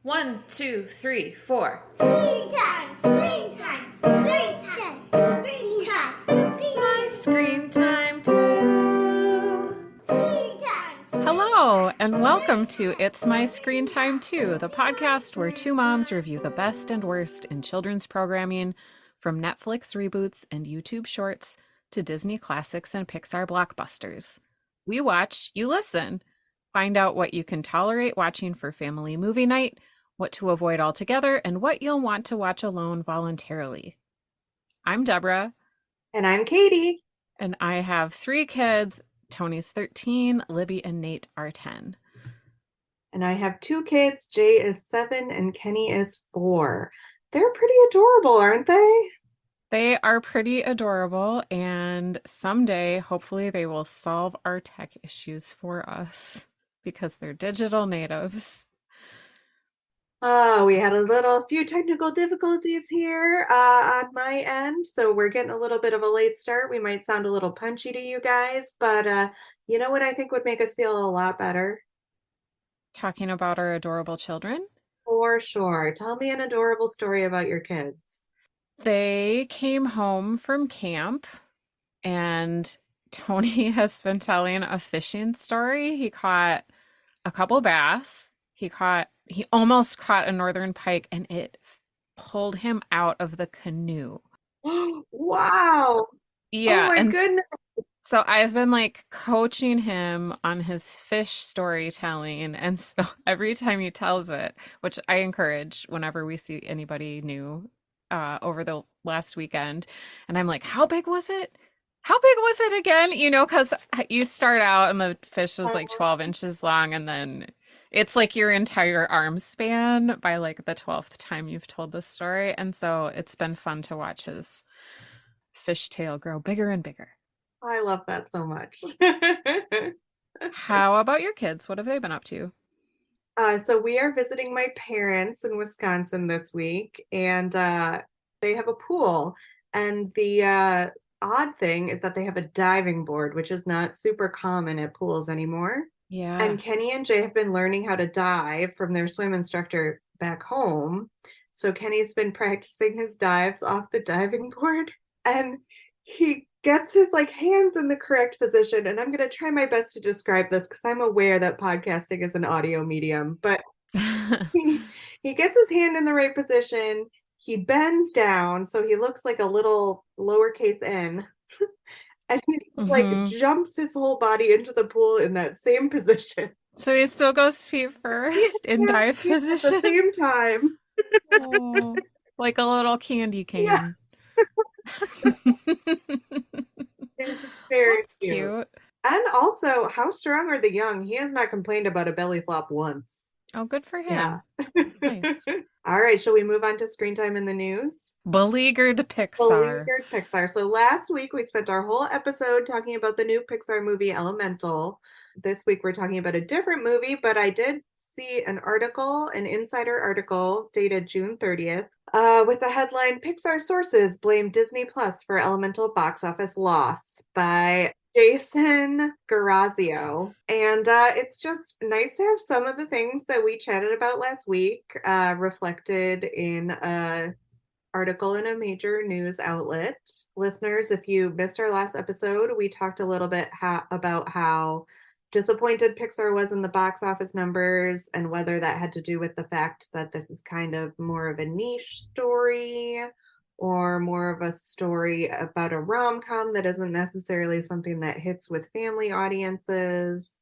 One, two, three, four. Screen time, screen time, screen time, screen time. It's my screen time too. Screen time. Hello, and welcome to It's My Screen Time Too, the podcast where two moms review the best and worst in children's programming, from Netflix reboots and YouTube shorts to Disney classics and Pixar blockbusters. We watch, you listen. Find out what you can tolerate watching for family movie night, what to avoid altogether, and what you'll want to watch alone voluntarily. I'm Deborah. And I'm Katie. And I have 3 kids. Tony's 13, Libby and Nate are 10. And I have 2 kids. Jay is 7 and Kenny is 4. They're pretty adorable, aren't they? They are pretty adorable, and someday, hopefully, they will solve our tech issues for us because they're digital natives. We had few technical difficulties here on my end, so we're getting a little bit of a late start. We might sound a little punchy to you guys, but you know what I think would make us feel a lot better? Talking about our adorable children? For sure. Tell me an adorable story about your kids. They came home from camp, and Tony has been telling a fishing story. He caught a couple bass. He almost caught a northern pike, and it pulled him out of the canoe. Wow. Yeah. Oh my goodness. So I've been coaching him on his fish storytelling. And so every time he tells it, which I encourage whenever we see anybody new over the last weekend, and I'm like, how big was it? How big was it again? Because you start out and the fish was 12 inches long, and then it's your entire arm span by the 12th time you've told the story. And so it's been fun to watch his fish tail grow bigger and bigger. I love that so much. How about your kids? What have they been up to? So we are visiting my parents in Wisconsin this week, and they have a pool. And the odd thing is that they have a diving board, which is not super common at pools anymore. Yeah. And Kenny and Jay have been learning how to dive from their swim instructor back home. So Kenny's been practicing his dives off the diving board, and he gets his hands in the correct position. And I'm going to try my best to describe this because I'm aware that podcasting is an audio medium, but he gets his hand in the right position. He bends down, so he looks like a little lowercase n. And he jumps his whole body into the pool in that same position. So he still goes feet first in dive position at the same time. Oh, like a little candy cane. Yeah. It's very cute. And also, how strong are the young? He has not complained about a belly flop once. Oh, good for him. Yeah. Nice. All right, shall we move on to screen time in the news? Beleaguered Pixar. So last week we spent our whole episode talking about the new Pixar movie Elemental. This week we're talking about a different movie, but I did see an insider article dated June 30th with the headline, Pixar sources blame Disney Plus for Elemental box office loss, by Jason Garazio. And it's just nice to have some of the things that we chatted about last week reflected in an article in a major news outlet. Listeners, if you missed our last episode, we talked a little bit about how disappointed Pixar was in the box office numbers, and whether that had to do with the fact that this is kind of more of a niche story, or more of a story about a rom-com that isn't necessarily something that hits with family audiences,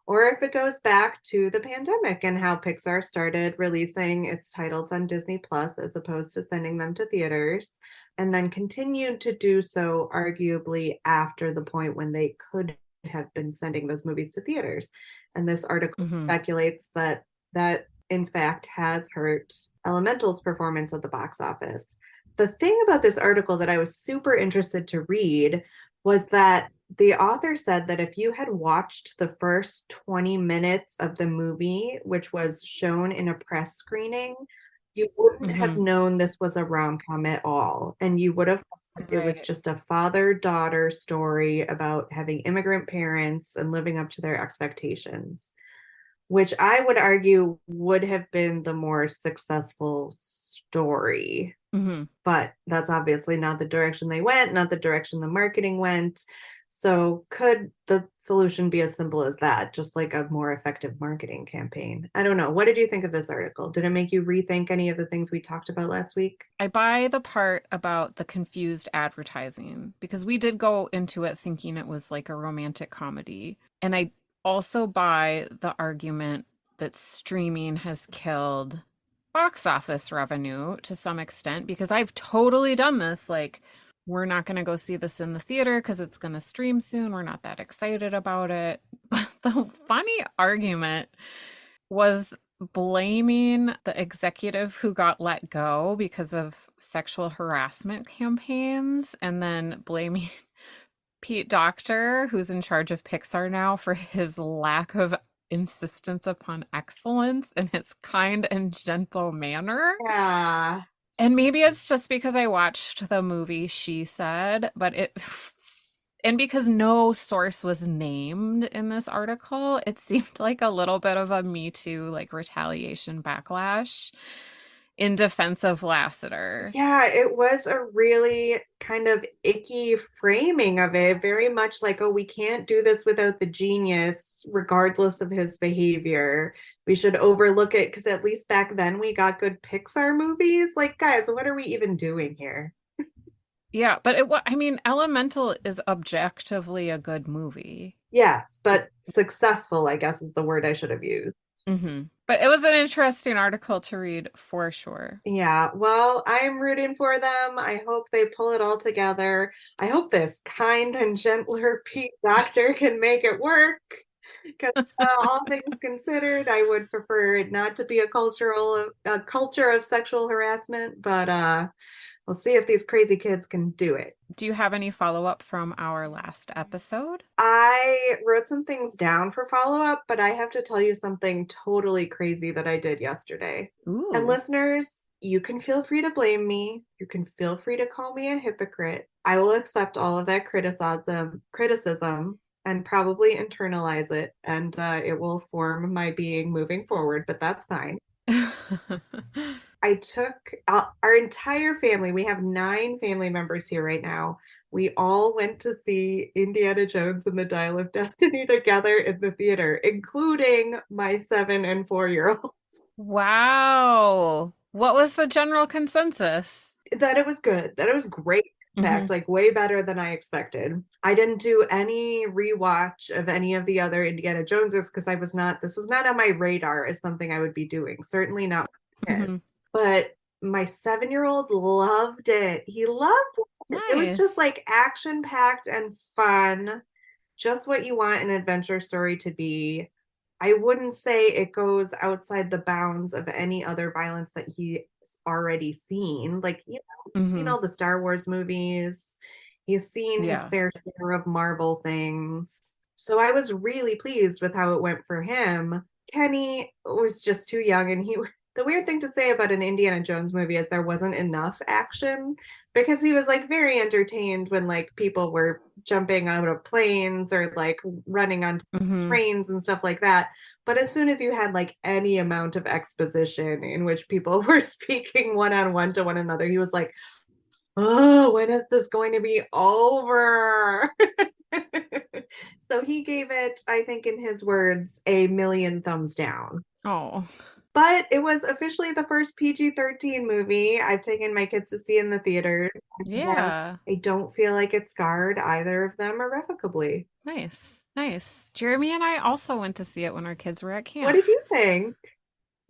or if it goes back to the pandemic and how Pixar started releasing its titles on Disney Plus as opposed to sending them to theaters, and then continued to do so arguably after the point when they could have been sending those movies to theaters. And this article speculates that in fact has hurt Elemental's performance at the box office. The thing about this article that I was super interested to read was that the author said that if you had watched the first 20 minutes of the movie, which was shown in a press screening, you wouldn't have known this was a rom-com at all. And you would have thought it was just a father-daughter story about having immigrant parents and living up to their expectations. which I would argue would have been the more successful story. Hmm. But that's obviously not the direction they went, not the direction the marketing went. So, could the solution be as simple as that? Just like a more effective marketing campaign? I don't know. What did you think of this article? Did it make you rethink any of the things we talked about last week? I buy the part about the confused advertising because we did go into it thinking it was like a romantic comedy. And I also buy the argument that streaming has killed box office revenue to some extent because I've totally done this. Like, we're not going to go see this in the theater because it's going to stream soon. We're not that excited about it. But the funny argument was blaming the executive who got let go because of sexual harassment campaigns and then blaming Pete Docter, who's in charge of Pixar now, for his lack of insistence upon excellence and his kind and gentle manner. Yeah. And maybe it's just because I watched the movie She Said, but and because no source was named in this article, it seemed like a little bit of a Me Too, like retaliation backlash in defense of Lasseter. Yeah, it was a really kind of icky framing of it. Very much like, oh, we can't do this without the genius, regardless of his behavior. We should overlook it because at least back then we got good Pixar movies. Like, guys, what are we even doing here? Yeah, but I mean, Elemental is objectively a good movie. Yes, but successful, I guess, is the word I should have used. But it was an interesting article to read for sure. Yeah, well, I'm rooting for them. I hope they pull it all together. I hope this kind and gentler Pete Doctor can make it work. Because all things considered, I would prefer it not to be a culture of sexual harassment, but we'll see if these crazy kids can do it. Do you have any follow-up from our last episode? I wrote some things down for follow-up, but I have to tell you something totally crazy that I did yesterday. And Ooh. listeners, you can feel free to blame me. You can feel free to call me a hypocrite. I will accept all of that criticism and probably internalize it, and it will form my being moving forward, but that's fine. I took our entire family. We have 9 family members here right now. We all went to see Indiana Jones and the Dial of Destiny together in the theater, including my 7 and 4-year-olds. Wow. What was the general consensus? That it was good, that it was great. In fact, like way better than I expected. I didn't do any rewatch of any of the other Indiana Joneses because this was not on my radar as something I would be doing. Certainly not with kids. But my 7-year-old loved it. He loved it. Nice. It was just like action-packed and fun. Just what you want an adventure story to be. I wouldn't say it goes outside the bounds of any other violence that he's already seen. Like, he's seen all the Star Wars movies. He's seen his fair share of Marvel things. So I was really pleased with how it went for him. Kenny was just too young, and the weird thing to say about an Indiana Jones movie is there wasn't enough action, because he was like very entertained when like people were jumping out of planes or like running on trains and stuff like that. But as soon as you had like any amount of exposition in which people were speaking one-on-one to one another, he was like, oh, when is this going to be over? So he gave it, I think in his words, a million thumbs down. Oh. But it was officially the first PG-13 movie I've taken my kids to see in the theaters. Yeah. I don't feel like it scarred either of them irrevocably. Nice. Nice. Jeremy and I also went to see it when our kids were at camp. What did you think?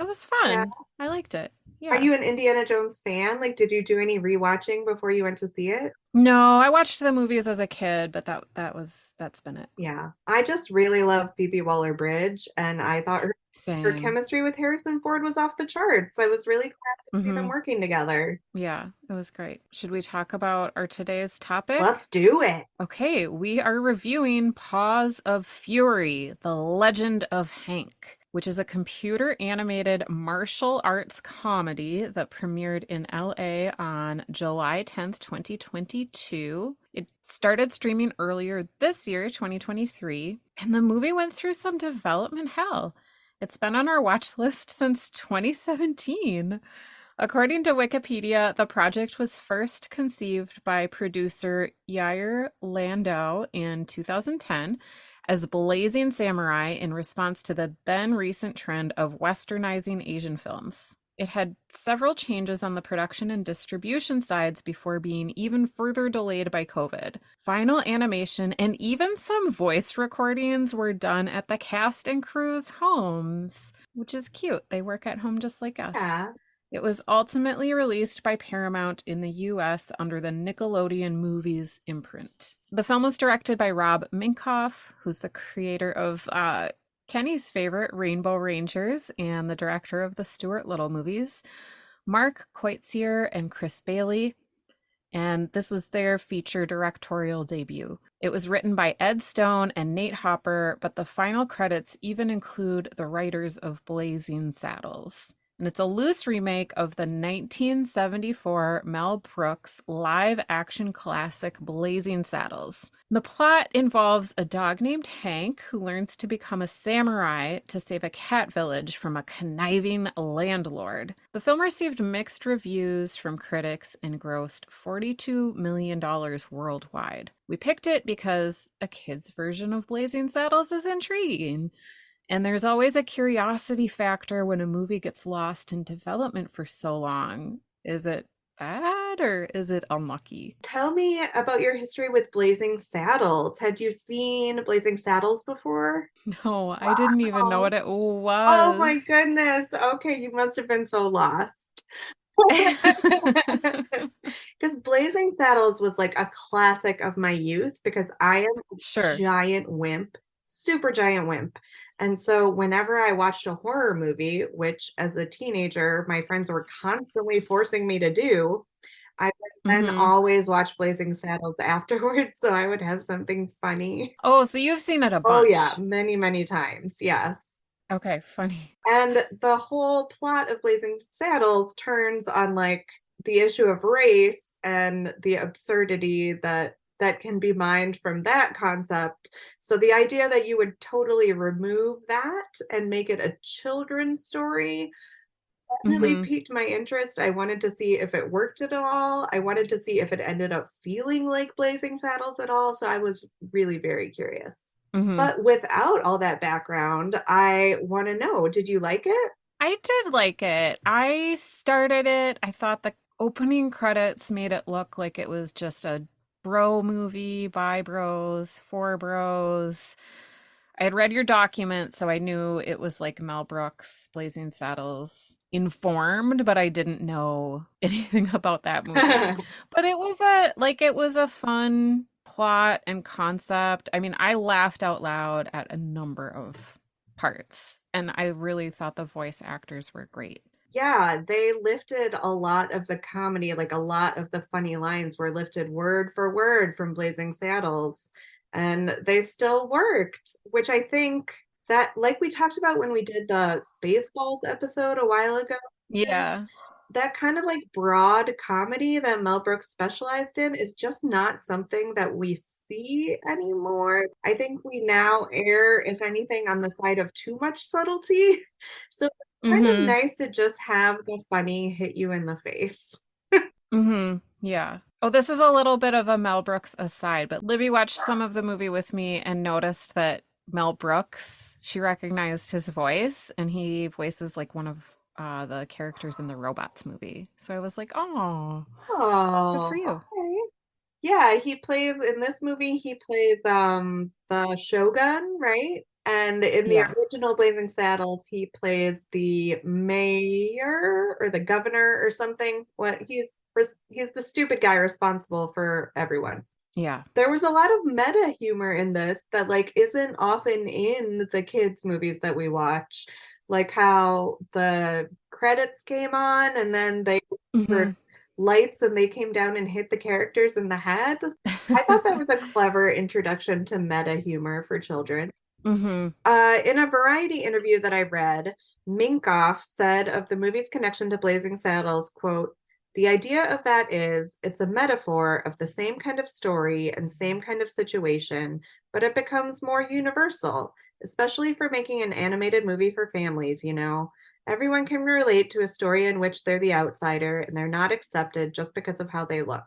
It was fun. Yeah. I liked it. Yeah. Are you an Indiana Jones fan? Like, did you do any rewatching before you went to see it? No, I watched the movies as a kid, but that's been it. Yeah. I just really love Phoebe Waller-Bridge, and I thought her chemistry with Harrison Ford was off the charts. I was really glad to see them working together. Yeah, it was great. Should we talk about our today's topic? Let's do it. Okay, we are reviewing Paws of Fury, The Legend of Hank, which is a computer animated martial arts comedy that premiered in LA on July 10th, 2022. It started streaming earlier this year, 2023, and the movie went through some development hell. It's been on our watch list since 2017. According to Wikipedia, the project was first conceived by producer Yair Landau in 2010 as Blazing Samurai in response to the then recent trend of westernizing Asian films. It had several changes on the production and distribution sides before being even further delayed by COVID. Final animation and even some voice recordings were done at the cast and crew's homes, which is cute. They work at home just like us. Yeah. It was ultimately released by Paramount in the US under the Nickelodeon Movies imprint. The film was directed by Rob Minkoff, who's the creator of Kenny's favorite Rainbow Rangers and the director of the Stuart Little movies, Mark Koitzier and Chris Bailey. And this was their feature directorial debut. It was written by Ed Stone and Nate Hopper, but the final credits even include the writers of Blazing Saddles. And it's a loose remake of the 1974 Mel Brooks live-action classic Blazing Saddles. The plot involves a dog named Hank who learns to become a samurai to save a cat village from a conniving landlord. The film received mixed reviews from critics and grossed $42 million worldwide. We picked it because a kid's version of Blazing Saddles is intriguing. And there's always a curiosity factor when a movie gets lost in development for so long. Is it bad or is it unlucky? Tell me about your history with Blazing Saddles. Had you seen Blazing Saddles before? No, I didn't even know what it was. Oh my goodness. Okay, you must have been so lost. Because Blazing Saddles was like a classic of my youth because I am a Sure. giant wimp, super giant wimp. And so whenever I watched a horror movie, which as a teenager, my friends were constantly forcing me to do, I would then always watch Blazing Saddles afterwards. So I would have something funny. Oh, so you've seen it a Oh, bunch. yeah, many, many times. Yes. Okay, funny. And the whole plot of Blazing Saddles turns on like the issue of race and the absurdity that can be mined from that concept. So the idea that you would totally remove that and make it a children's story definitely piqued my interest. I wanted to see if it worked at all. I wanted to see if it ended up feeling like Blazing Saddles at all. So I was really very curious. But without all that background, I want to know, did you like it? I did like it. I started it. I thought the opening credits made it look like it was just a bro movie by bros, for bros. I had read your document, so I knew it was like Mel Brooks, Blazing Saddles, informed, but I didn't know anything about that movie. But it was a fun plot and concept. I mean, I laughed out loud at a number of parts, and I really thought the voice actors were great. Yeah, they lifted a lot of the comedy, like a lot of the funny lines were lifted word for word from Blazing Saddles, and they still worked, which I think that, like we talked about when we did the Spaceballs episode a while ago, Yeah. that kind of like broad comedy that Mel Brooks specialized in is just not something that we see anymore. I think we now err, if anything, on the side of too much subtlety. So it's kind of nice to just have the funny hit you in the face. Yeah. Oh, this is a little bit of a Mel Brooks aside, but Libby watched some of the movie with me and noticed that Mel Brooks, she recognized his voice, and he voices like one of the characters in the Robots movie. So I was like, oh, good for you. Okay. Yeah, he plays in this movie, he plays the Shogun, right? And in the original Blazing Saddles, he plays the mayor or the governor or something. What he's the stupid guy responsible for everyone. Yeah. There was a lot of meta humor in this that like isn't often in the kids' movies that we watch. Like how the credits came on and then they were lights and they came down and hit the characters in the head. I thought that was a clever introduction to meta humor for children. In a Variety interview that I read, Minkoff said of the movie's connection to Blazing Saddles, quote, "The idea of that is it's a metaphor of the same kind of story and same kind of situation, but it becomes more universal. especially for making an animated movie for families, you know. Everyone can relate to a story in which they're the outsider and they're not accepted just because of how they look.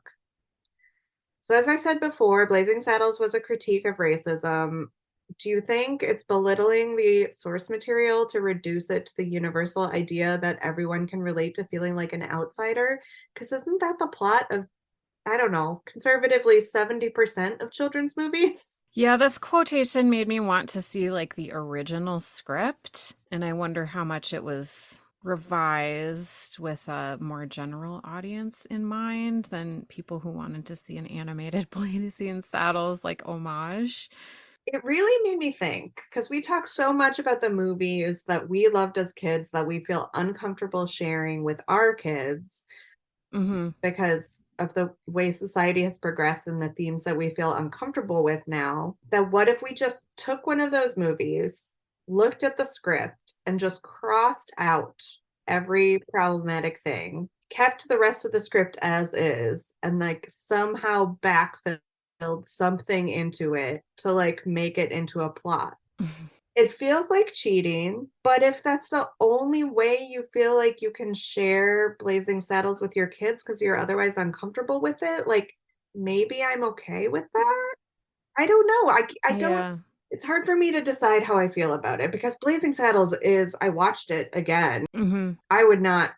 So, as I said before, Blazing Saddles was a critique of racism. Do you think it's belittling the source material to reduce it to the universal idea that everyone can relate to feeling like an outsider? Because isn't that the plot of, I don't know, conservatively 70% of children's movies? Yeah, this quotation made me want to see like the original script, and I wonder how much it was revised with a more general audience in mind than people who wanted to see an animated Blazing Saddles like homage. It really made me think because we talk so much about the movies that we loved as kids that we feel uncomfortable sharing with our kids Mm-hmm. because of the way society has progressed and the themes that we feel uncomfortable with now. That what if we just took one of those movies, looked at the script, and just crossed out every problematic thing, kept the rest of the script as is, and like somehow backfilled something into it to like make it into a plot? It feels like cheating, but if that's the only way you feel like you can share Blazing Saddles with your kids because you're otherwise uncomfortable with it, like maybe I'm okay with that. I don't know. I don't. Yeah. It's hard for me to decide how I feel about it because Blazing Saddles is. I watched it again. Mm-hmm. I would not.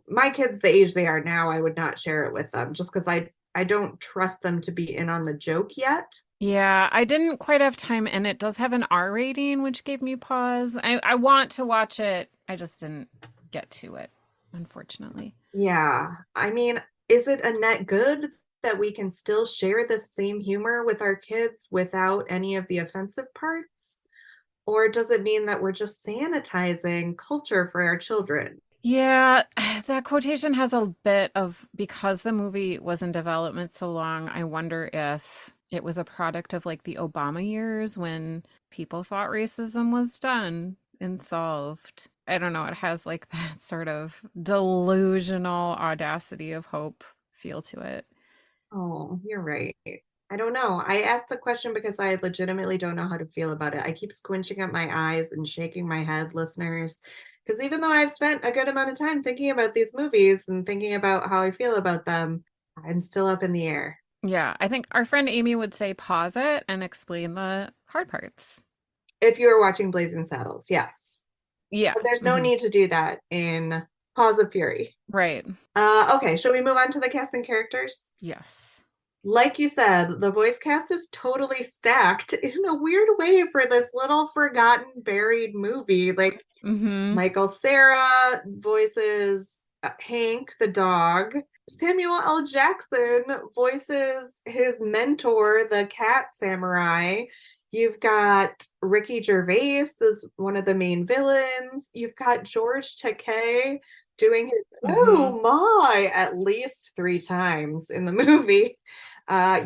My kids, the age they are now, I would not share it with them just because I don't trust them to be in on the joke yet. Yeah, I didn't quite have time, and it does have an R rating, which gave me pause. I want to watch it. I just didn't get to it, unfortunately. Yeah. I mean, is it a net good that we can still share the same humor with our kids without any of the offensive parts? Or does it mean that we're just sanitizing culture for our children? Yeah, that quotation has a bit of because the movie was in development so long, I wonder if it was a product of like the Obama years when people thought racism was done and solved. I don't know, it has like that sort of delusional audacity of hope feel to it. Oh, you're right. I don't know. I asked the question because I legitimately don't know how to feel about it. I keep squinching at my eyes and shaking my head, listeners, because even though I've spent a good amount of time thinking about these movies and thinking about how I feel about them, I'm still up in the air. Yeah, I think our friend Amy would say pause it and explain the hard parts. If you were watching Blazing Saddles, yes. Yeah. But there's no Hmm. need to do that in Paws of Fury. Right. Okay, shall we move on to the cast and characters? Yes. Like you said, the voice cast is totally stacked in a weird way for this little forgotten, buried movie. Like Hmm. Michael Cera voices Hank the dog. Samuel L. Jackson voices his mentor, the cat samurai. You've got Ricky Gervais as one of the main villains. You've got George Takei doing his Hmm. oh my at least 3 times in the movie.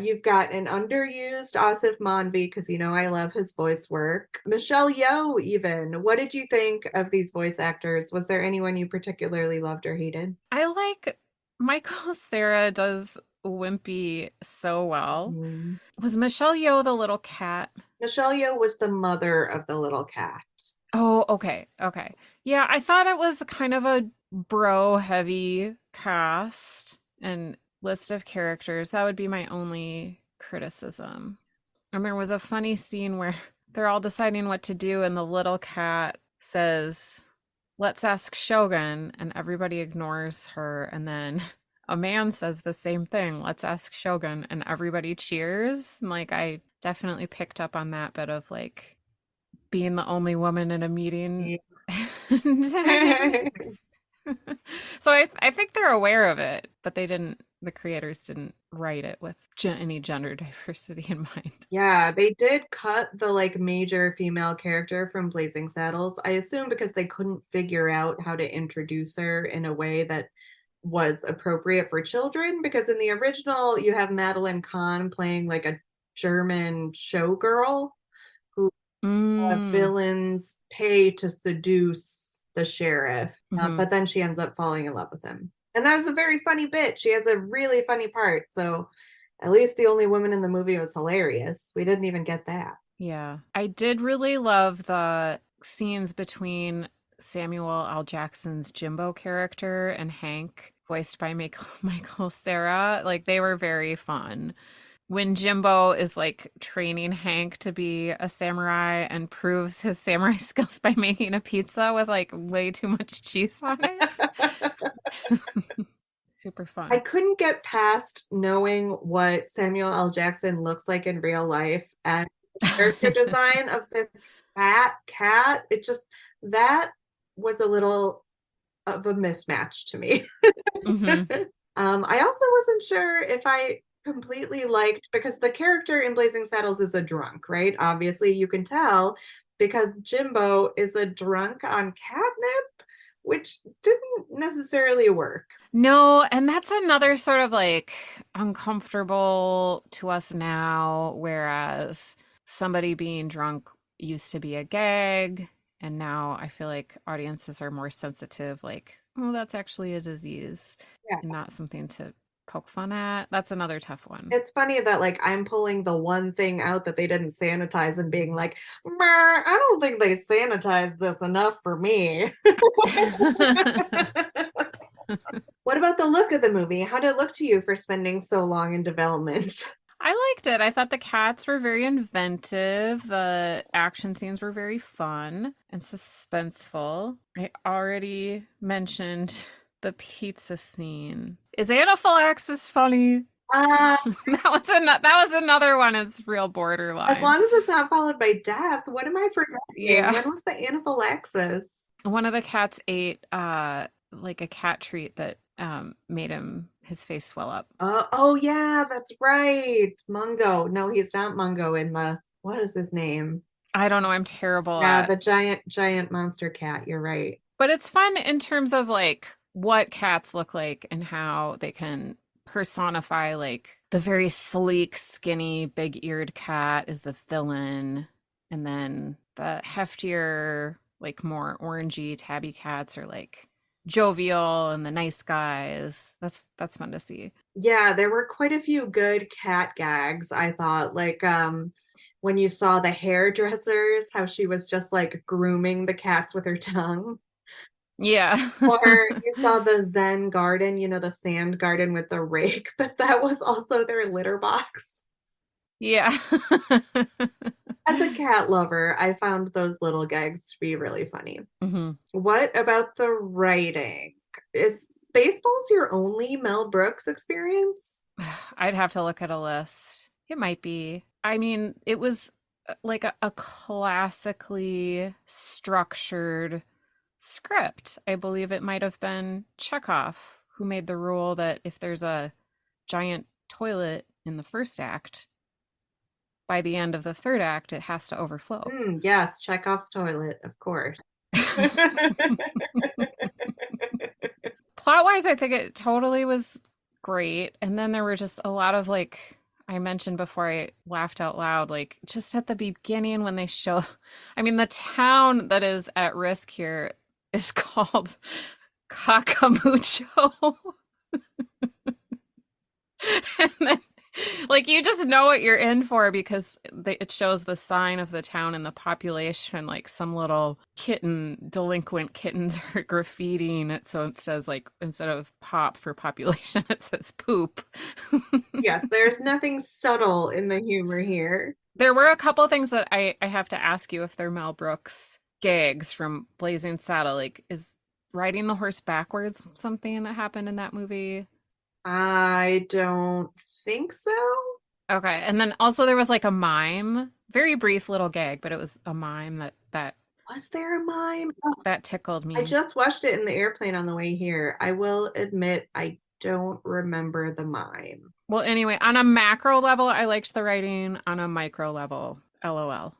You've got an underused Asif Manvi because you know I love his voice work. Michelle Yeoh, even. What did you think of these voice actors? Was there anyone you particularly loved or hated? I like Michael Cera does Wimpy so well. Mm. Was Michelle Yeoh the little cat? Michelle Yeoh was the mother of the little cat. Oh, okay. Okay. Yeah, I thought it was kind of a bro heavy cast and list of characters. That would be my only criticism. And there was a funny scene where they're all deciding what to do, and the little cat says, "Let's ask Shogun," and everybody ignores her. And then a man says the same thing, "Let's ask Shogun," and everybody cheers. And like, I definitely picked up on that bit of like being the only woman in a meeting dynamics. So I think they're aware of it, but the creators didn't write it with any gender diversity in mind. Yeah, they did cut the like major female character from Blazing Saddles. I assume because they couldn't figure out how to introduce her in a way that was appropriate for children. Because in the original, you have Madeline Kahn playing like a German showgirl who Mm. villains pay to seduce the sheriff, Hmm. but then she ends up falling in love with him. And that was a very funny bit. She has a really funny part. So at least the only woman in the movie was hilarious. We didn't even get that. Yeah. I did really love the scenes between Samuel L. Jackson's Jimbo character and Hank, voiced by Michael Cera. Like they were very fun. When Jimbo is like training Hank to be a samurai and proves his samurai skills by making a pizza with like way too much cheese on it. Super I fun. couldn't get past knowing what Samuel L. Jackson looks like in real life and the character design of this fat cat. It just, that was a little of a mismatch to me. Hmm. I also wasn't sure if I completely liked, because the character in Blazing Saddles is a drunk, right? Obviously, you can tell because Jimbo is a drunk on catnip, which didn't necessarily work. No, and that's another sort of like uncomfortable to us now, whereas somebody being drunk used to be a gag, and now I feel like audiences are more sensitive, like, oh, that's actually a disease Yeah. and not something to poke fun at. That's another tough one. It's funny that like I'm pulling the one thing out that they didn't sanitize and being like, I don't think they sanitized this enough for me. What about the look of the movie? How did it look to you for spending so long in development? I liked it. I thought the cats were very inventive. The action scenes were very fun and suspenseful. I already mentioned the pizza scene. Is anaphylaxis funny? Uh, That was another one. It's real as borderline. long as it's not followed by death, what am I forgetting? Yeah. When was the anaphylaxis? One of the cats ate like a cat treat that made his face swell up. Oh yeah, that's right. Mungo. No, he's not Mungo in the, what is his name? I don't know. I'm terrible Yeah, at. the giant monster cat. You're right. But it's fun in terms of like what cats look like and how they can personify like the very sleek, skinny, big-eared cat is the villain, and then the heftier, like more orangey tabby cats are like jovial and the nice guys. That's fun to see. Yeah, there were quite a few good cat gags, I thought. Like when you saw the hairdressers, how she was just like grooming the cats with her tongue. Yeah. Or you saw the Zen garden, the sand garden with the rake, but that was also their litter box. Yeah. As a cat lover, I found those little gags to be really funny. Hmm. What about the writing? Is Spaceballs your only Mel Brooks experience? I'd have to look at a list. It might be. I mean, it was like a classically structured script. I believe it might have been Chekhov who made the rule that if there's a giant toilet in the first act, by the end of the third act, it has to overflow. Yes, Chekhov's toilet, of course. Plot wise, I think it totally was great. And then there were just a lot of like I mentioned before I laughed out loud, like just at the beginning when they show, I mean, the town that is at risk here is called Cacamucho. And then, like, you just know what you're in for because it shows the sign of the town and the population, like some little delinquent kittens are graffitiing it. So it says, like, instead of pop for population, it says poop. Yes, there's nothing subtle in the humor here. There were a couple of things that I have to ask you if they're Mel Brooks gags from Blazing Saddle. Like, is riding the horse backwards something that happened in that movie? I don't think so. Okay. And then also there was like a mime, very brief little gag, but it was a mime that Was there a mime? Oh, that tickled I me. just watched it in the airplane on the way here. I will admit I don't remember the mime. Well, anyway, on a macro level, I liked the writing. On a micro level, LOL.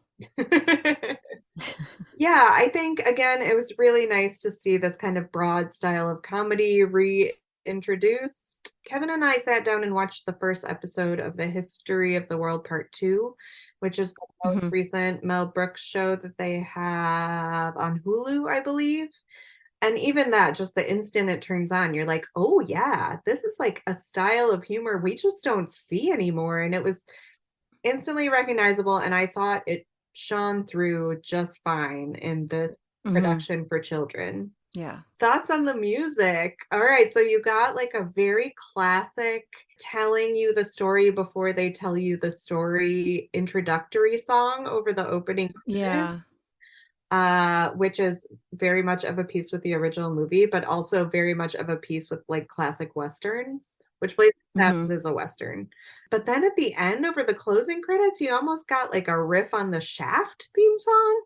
Yeah, I think again it was really nice to see this kind of broad style of comedy reintroduced. Kevin and I sat down and watched the first episode of the History of the World Part 2, which is the most Hmm. recent Mel Brooks show that they have on Hulu, I believe. And even that, just the instant it turns on, you're like, oh yeah, this is like a style of humor we just don't see anymore. And it was instantly recognizable. And I thought it shone through just fine in this production for children. Yeah. Thoughts on the music? All right, so you got like a very classic telling you the story before they tell you the story introductory song over the opening Yeah. credits, which is very much of a piece with the original movie, but also very much of a piece with like classic westerns, which Blazing Saddles is a western. But then at the end, over the closing credits, you almost got like a riff on the Shaft theme song.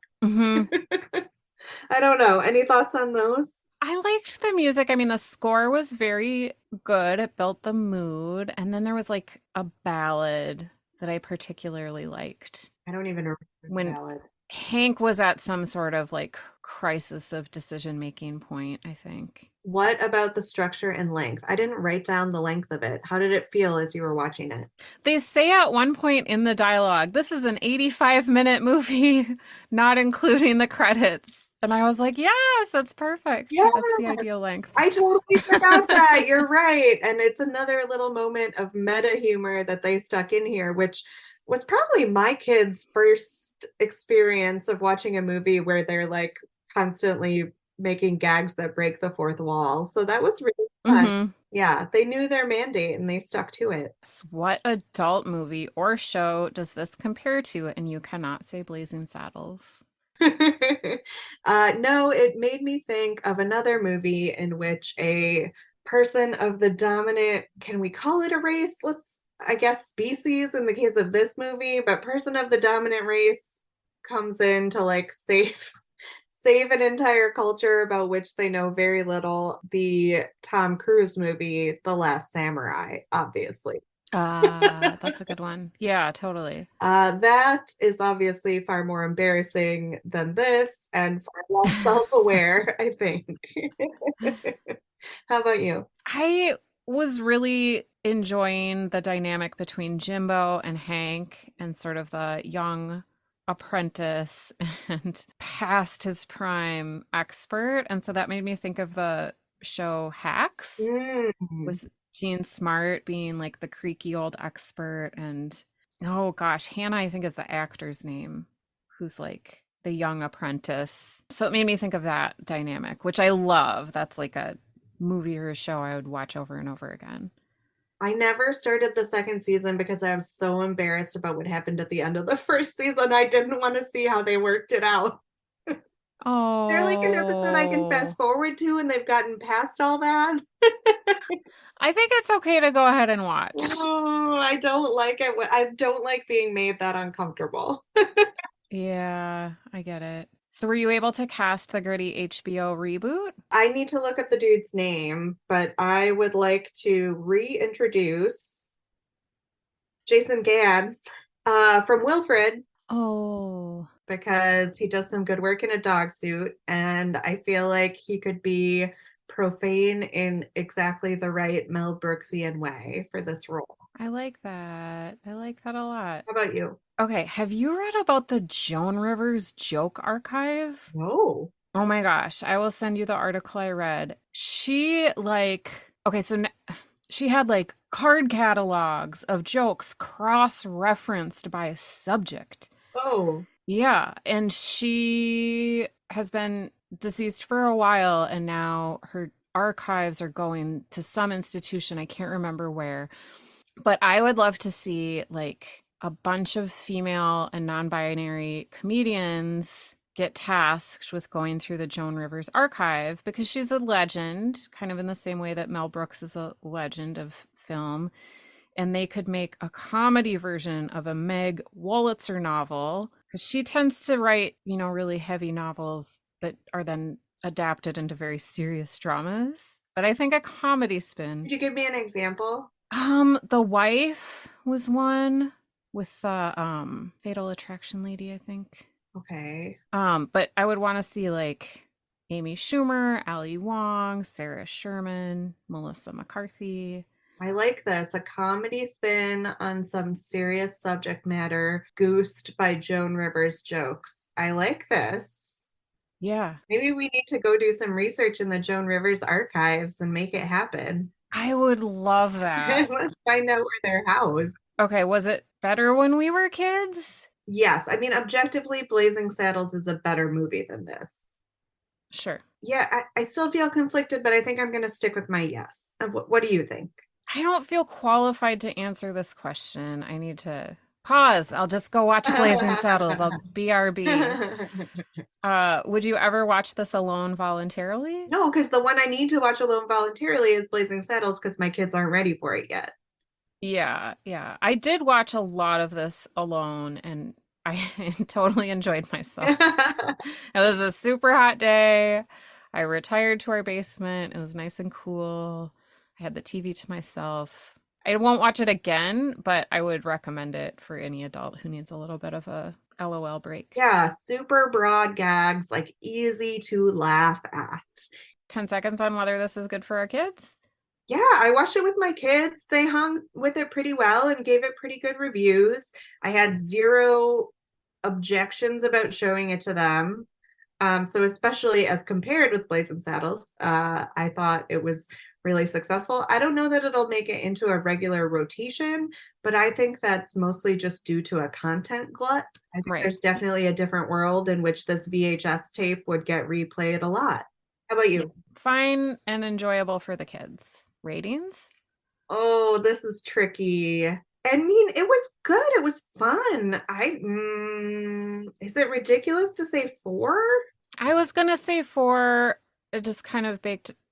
I don't know. Any thoughts on those? I liked the music. I mean, the score was very good. It built the mood. And then there was like a ballad that I particularly liked. I don't even remember the When ballad. Hank was at some sort of like crisis of decision-making point, I think. What about the structure and length? I didn't write down the length of it. How did it feel as you were watching it? They say at one point in the dialogue, this is an 85-minute movie, not including the credits. And I was like, yes, that's perfect. Yeah. That's the ideal length. I totally forgot that. You're right. And it's another little moment of meta humor that they stuck in here, which was probably my kids' first experience of watching a movie where they're like constantly making gags that break the fourth wall. So that was really fun. Yeah, they knew their mandate and they stuck to it. What adult movie or show does this compare to? And you cannot say Blazing Saddles. No, it made me think of another movie in which a person of the dominant, can we call it a race? I guess species in the case of this movie, but person of the dominant race comes in to like save an entire culture about which they know very little. The Tom Cruise movie, The Last Samurai, obviously. That's a good one. Yeah, totally. That is obviously far more embarrassing than this and far less self-aware, I think. How about you? I was really enjoying the dynamic between Jimbo and Hank and sort of the young apprentice and past his prime expert. And so that made me think of the show Hacks with Gene Smart being like the creaky old expert. And oh gosh, Hannah, I think is the actor's name, who's like the young apprentice. So it made me think of that dynamic, which I love. That's like a movie or a show I would watch over and over again. I never started the second season because I was so embarrassed about what happened at the end of the first season. I didn't want to see how they worked it out. Oh, they're like an episode I can fast forward to, and they've gotten past all that. I think it's okay to go ahead and watch. Oh, I don't like it. I don't like being made that uncomfortable. Yeah, I get it. So were you able to cast the gritty HBO reboot? I need to look up the dude's name, but I would like to reintroduce Jason Gad from Wilfred. Oh. Because he does some good work in a dog suit, and I feel like he could be profane in exactly the right Mel Brooksian way for this role. I like that. I like that a lot. How about you? Okay, have you read about the Joan Rivers joke archive? No. Oh my gosh, I will send you the article I read. She she had like card catalogs of jokes cross-referenced by subject. Oh. Yeah, and she has been deceased for a while, and now her archives are going to some institution. I can't remember where. But I would love to see like a bunch of female and non-binary comedians get tasked with going through the Joan Rivers archive because she's a legend, kind of in the same way that Mel Brooks is a legend of film. And they could make a comedy version of a Meg Wolitzer novel because she tends to write, really heavy novels that are then adapted into very serious dramas. But I think a comedy spin. Could you give me an example? The Wife was one with the Fatal Attraction lady, I think. Okay. But I would want to see like Amy Schumer, Ali Wong, Sarah Sherman, Melissa McCarthy. I like this. A comedy spin on some serious subject matter, goosed by Joan Rivers jokes. I like this. Yeah. Maybe we need to go do some research in the Joan Rivers archives and make it happen. I would love that. Let's find out where they're housed. Okay, was it better when we were kids? Yes, I mean, objectively, Blazing Saddles is a better movie than this. Sure. Yeah, I still feel conflicted, but I think I'm going to stick with my yes. What do you think? I don't feel qualified to answer this question. I need to pause. I'll just go watch Blazing Saddles. I'll BRB. Would you ever watch this alone voluntarily? No, because the one I need to watch alone voluntarily is Blazing Saddles because my kids aren't ready for it yet. Yeah, yeah. I did watch a lot of this alone and I totally enjoyed myself. It was a super hot day. I retired to our basement. It was nice and cool. I had the TV to myself. I won't watch it again, but I would recommend it for any adult who needs a little bit of a LOL break. Yeah, super broad gags, like easy to laugh at. 10 seconds on whether this is good for our kids. Yeah, I watched it with my kids. They hung with it pretty well and gave it pretty good reviews. I had zero objections about showing it to them. So especially as compared with Blazing Saddles, I thought it was really successful. I don't know that it'll make it into a regular rotation, but I think that's mostly just due to a content glut. I think Right. there's definitely a different world in which this VHS tape would get replayed a lot. How about you? Fine and enjoyable for the kids. Ratings? Oh, this is tricky. I mean, it was good. It was fun. Is it ridiculous to say 4? I was gonna say 4, just kind of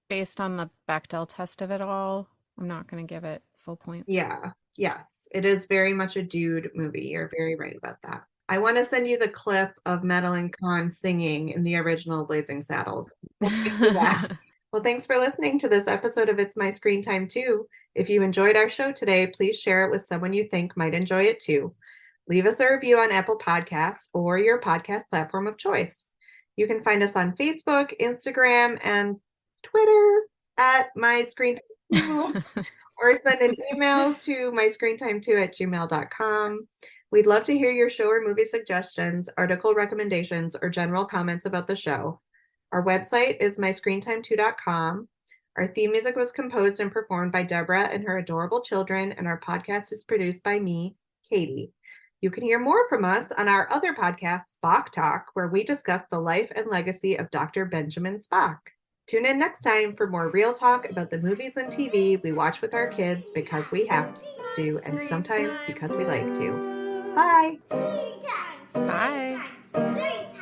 based on the Bechdel test of it all. I'm not gonna give it full points. Yeah. Yes, it is very much a dude movie. You're very right about that. I want to send you the clip of Madeline Kahn singing in the original Blazing Saddles. We'll do that. Well, thanks for listening to this episode of It's My Screen Time Too. If you enjoyed our show today, please share it with someone you think might enjoy it too. Leave us a review on Apple Podcasts or your podcast platform of choice. You can find us on Facebook, Instagram, and Twitter at My Screen Time Too, or send an email to myscreentime2@gmail.com. We'd love to hear your show or movie suggestions, article recommendations, or general comments about the show. Our website is myscreentime2.com. Our theme music was composed and performed by Deborah and her adorable children, and our podcast is produced by me, Katie. You can hear more from us on our other podcast, Spock Talk, where we discuss the life and legacy of Dr. Benjamin Spock. Tune in next time for more real talk about the movies and TV we watch with our kids because we have to, and sometimes because we like to. Bye. Screen time. Bye. Screen time. Screen time.